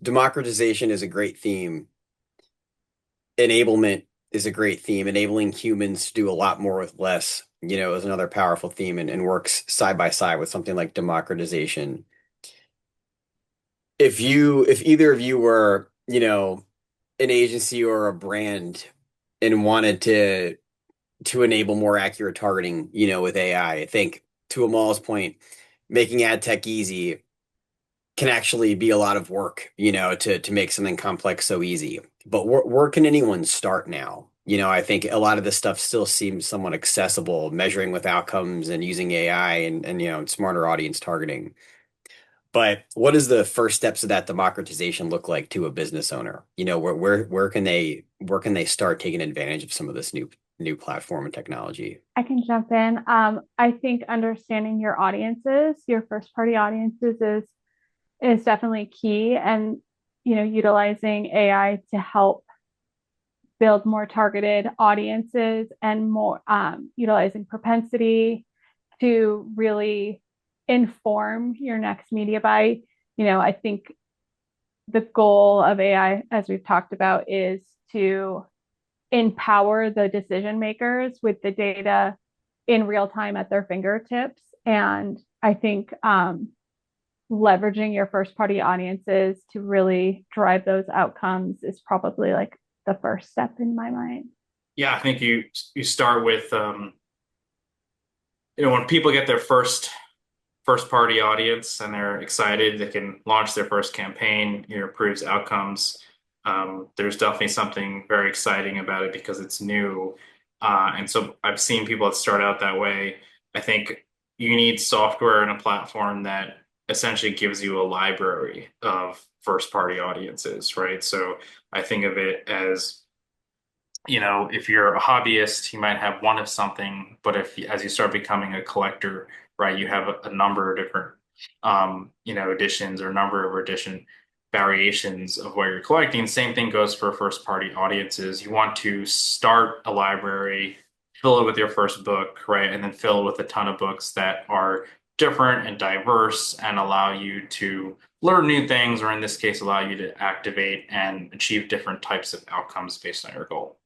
democratization is a great theme. Enablement is a great theme. Enabling humans to do a lot more with less, is another powerful theme and works side by side with something like democratization. If either of you were, an agency or a brand and wanted to enable more accurate targeting, with AI, I think to Amal's point, making ad tech easy can actually be a lot of work, to make something complex so easy. But where can anyone start now? I think a lot of this stuff still seems somewhat accessible, measuring with outcomes and using AI and smarter audience targeting. But what does the first steps of that democratization look like to a business owner? Where can they start taking advantage of some of this new platform and technology? I can jump in. I think understanding your audiences, your first party audiences is definitely key, and utilizing AI to help build more targeted audiences and more utilizing propensity to really inform your next media buy. I think the goal of AI, as we've talked about, is to empower the decision makers with the data in real time at their fingertips. And I think leveraging your first party audiences to really drive those outcomes is probably like the first step in my mind. Yeah, I think you start with when people get their first party audience and they're excited, they can launch their first campaign, improves outcomes. There's definitely something very exciting about it because it's new. And so I've seen people that start out that way. I think you need software and a platform that essentially gives you a library of first party audiences, right? So I think of it as if you're a hobbyist, you might have one of something, but if as you start becoming a collector, right, you have a number of different editions or a number of edition variations of what you're collecting. Same thing goes for first party audiences. You want to start a library, fill it with your first book, right, and then fill it with a ton of books that are different and diverse and allow you to learn new things, or in this case, allow you to activate and achieve different types of outcomes based on your goal.